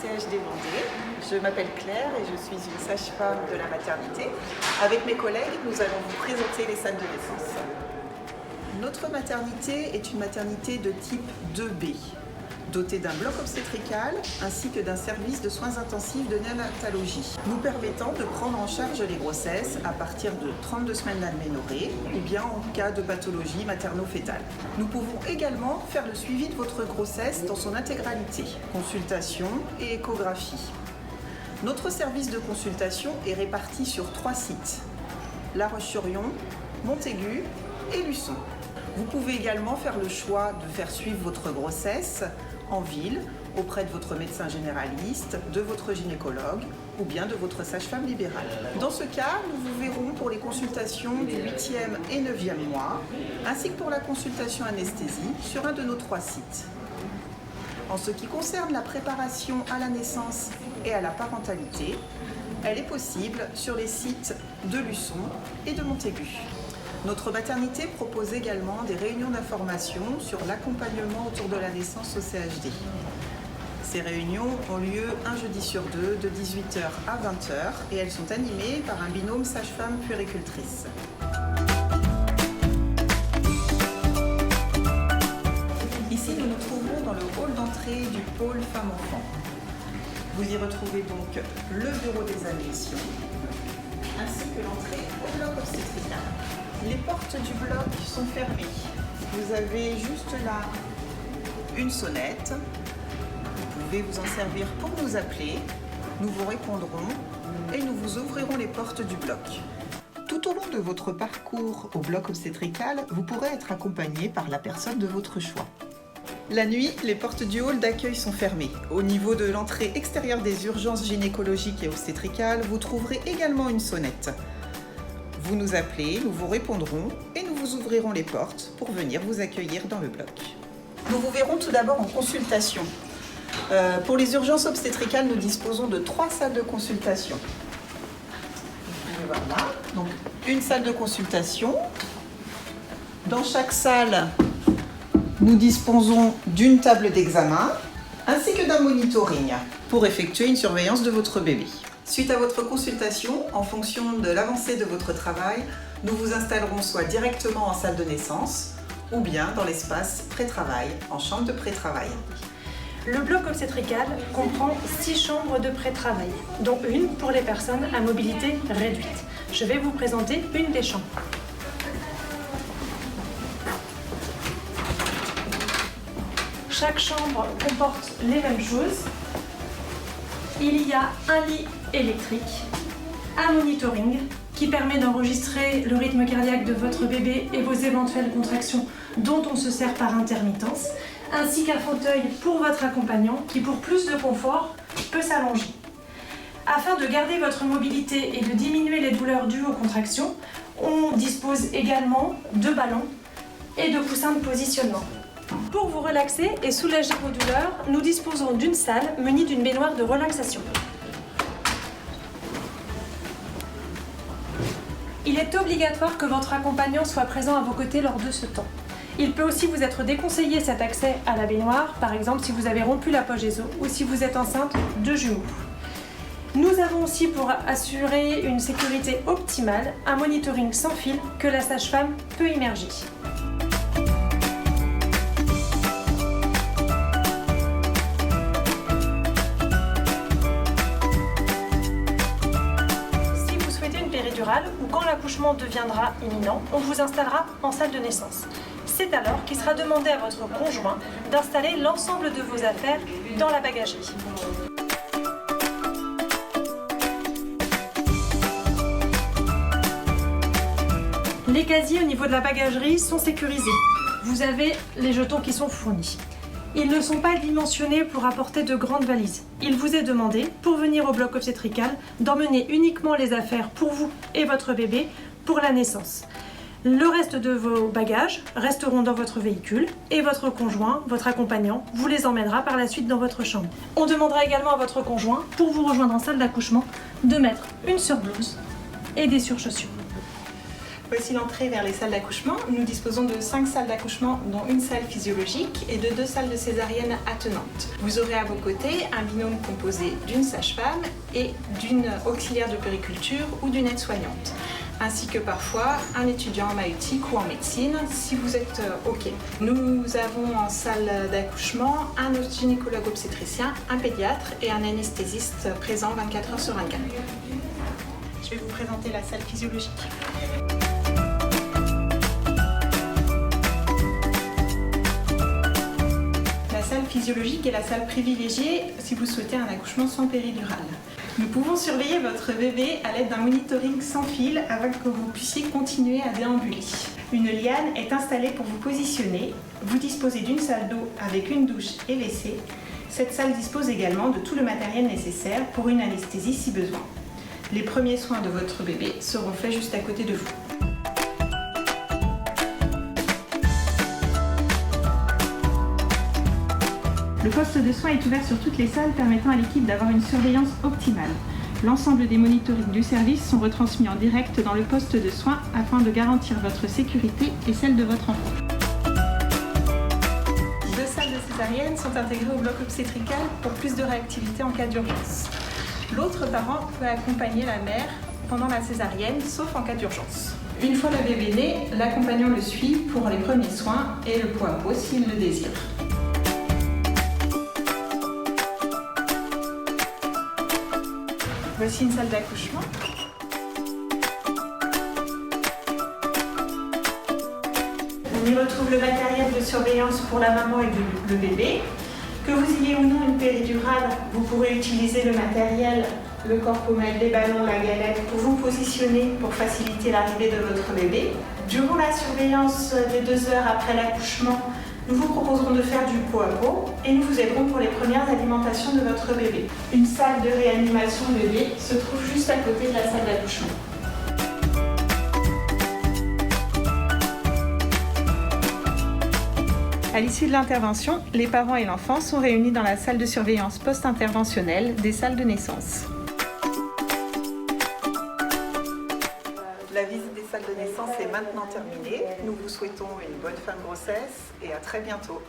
CHD Vendée. Je m'appelle Claire et je suis une sage-femme de la maternité. Avec mes collègues, nous allons vous présenter les salles de naissance. Notre maternité est une maternité de type 2B, dotée d'un bloc obstétrical ainsi que d'un service de soins intensifs de néonatologie, nous permettant de prendre en charge les grossesses à partir de 32 semaines d'aménorrhée ou bien en cas de pathologie materno-fétale. Nous pouvons également faire le suivi de votre grossesse dans son intégralité, consultation et échographie. Notre service de consultation est réparti sur 3 sites, La Roche-sur-Yon, Montaigu et Luçon. Vous pouvez également faire le choix de faire suivre votre grossesse en ville, auprès de votre médecin généraliste, de votre gynécologue ou bien de votre sage-femme libérale. Dans ce cas, nous vous verrons pour les consultations du 8e et 9e mois, ainsi que pour la consultation anesthésie sur un de nos 3 sites. En ce qui concerne la préparation à la naissance et à la parentalité, elle est possible sur les sites de Luçon et de Montaigu. Notre maternité propose également des réunions d'information sur l'accompagnement autour de la naissance au CHD. Ces réunions ont lieu un jeudi sur 2 de 18h à 20h et elles sont animées par un binôme sage-femme puéricultrice. Ici, nous nous trouvons dans le hall d'entrée du pôle femmes-enfants. Vous y retrouvez donc le bureau des admissions ainsi que l'entrée au bloc obstétrical. Les portes du bloc sont fermées. Vous avez juste là une sonnette. Vous pouvez vous en servir pour nous appeler. Nous vous répondrons et nous vous ouvrirons les portes du bloc. Tout au long de votre parcours au bloc obstétrical, vous pourrez être accompagné par la personne de votre choix. La nuit, les portes du hall d'accueil sont fermées. Au niveau de l'entrée extérieure des urgences gynécologiques et obstétricales, vous trouverez également une sonnette. Vous nous appelez, nous vous répondrons et nous vous ouvrirons les portes pour venir vous accueillir dans le bloc. Nous vous verrons tout d'abord en consultation. Pour les urgences obstétricales, nous disposons de 3 salles de consultation. Voilà, donc une salle de consultation. Dans chaque salle, nous disposons d'une table d'examen ainsi que d'un monitoring pour effectuer une surveillance de votre bébé. Suite à votre consultation, en fonction de l'avancée de votre travail, nous vous installerons soit directement en salle de naissance ou bien dans l'espace pré-travail, en chambre de pré-travail. Le bloc obstétrical comprend 6 chambres de pré-travail, dont une pour les personnes à mobilité réduite. Je vais vous présenter une des chambres. Chaque chambre comporte les mêmes choses. Il y a un lit électrique, un monitoring qui permet d'enregistrer le rythme cardiaque de votre bébé et vos éventuelles contractions dont on se sert par intermittence, ainsi qu'un fauteuil pour votre accompagnant qui, pour plus de confort, peut s'allonger. Afin de garder votre mobilité et de diminuer les douleurs dues aux contractions, on dispose également de ballons et de coussins de positionnement. Pour vous relaxer et soulager vos douleurs, nous disposons d'une salle munie d'une baignoire de relaxation. Il est obligatoire que votre accompagnant soit présent à vos côtés lors de ce temps. Il peut aussi vous être déconseillé cet accès à la baignoire, par exemple si vous avez rompu la poche des os ou si vous êtes enceinte de jumeaux. Nous avons aussi, pour assurer une sécurité optimale, un monitoring sans fil que la sage-femme peut immerger. Ou quand l'accouchement deviendra imminent, on vous installera en salle de naissance. C'est alors qu'il sera demandé à votre conjoint d'installer l'ensemble de vos affaires dans la bagagerie. Les casiers au niveau de la bagagerie sont sécurisés. Vous avez les jetons qui sont fournis. Ils ne sont pas dimensionnés pour apporter de grandes valises. Il vous est demandé, pour venir au bloc obstétrical, d'emmener uniquement les affaires pour vous et votre bébé pour la naissance. Le reste de vos bagages resteront dans votre véhicule et votre conjoint, votre accompagnant, vous les emmènera par la suite dans votre chambre. On demandera également à votre conjoint, pour vous rejoindre en salle d'accouchement, de mettre une surblouse et des surchaussures. Voici l'entrée vers les salles d'accouchement. Nous disposons de 5 salles d'accouchement, dont une salle physiologique et de 2 salles de césarienne attenante. Vous aurez à vos côtés un binôme composé d'une sage-femme et d'une auxiliaire de puériculture ou d'une aide-soignante, ainsi que parfois un étudiant en maïeutique ou en médecine, si vous êtes OK. Nous avons en salle d'accouchement un gynécologue obstétricien, un pédiatre et un anesthésiste présent 24 heures sur 24. Je vais vous présenter la salle physiologique. La salle physiologique est la salle privilégiée si vous souhaitez un accouchement sans péridurale. Nous pouvons surveiller votre bébé à l'aide d'un monitoring sans fil afin que vous puissiez continuer à déambuler. Une liane est installée pour vous positionner. Vous disposez d'une salle d'eau avec une douche et WC. Cette salle dispose également de tout le matériel nécessaire pour une anesthésie si besoin. Les premiers soins de votre bébé seront faits juste à côté de vous. Le poste de soins est ouvert sur toutes les salles, permettant à l'équipe d'avoir une surveillance optimale. L'ensemble des monitorings du service sont retransmis en direct dans le poste de soins afin de garantir votre sécurité et celle de votre enfant. 2 salles de césarienne sont intégrées au bloc obstétrical pour plus de réactivité en cas d'urgence. L'autre parent peut accompagner la mère pendant la césarienne, sauf en cas d'urgence. Une fois le bébé né, l'accompagnant le suit pour les premiers soins et le pot à pot s'il le désire. Voici une salle d'accouchement. On y retrouve le matériel de surveillance pour la maman et le bébé. Que vous ayez ou non une péridurale, vous pourrez utiliser le matériel, le corpomètre, les ballons, la galette pour vous positionner pour faciliter l'arrivée de votre bébé. Durant la surveillance des 2 heures après l'accouchement, nous vous proposerons de faire du pot à pot et nous vous aiderons pour les premières alimentations de votre bébé. Une salle de réanimation bébé se trouve juste à côté de la salle d'accouchement. À l'issue de l'intervention, les parents et l'enfant sont réunis dans la salle de surveillance post-interventionnelle des salles de naissance. La visite des salles de naissance est maintenant terminée. Nous vous souhaitons une bonne fin de grossesse et à très bientôt.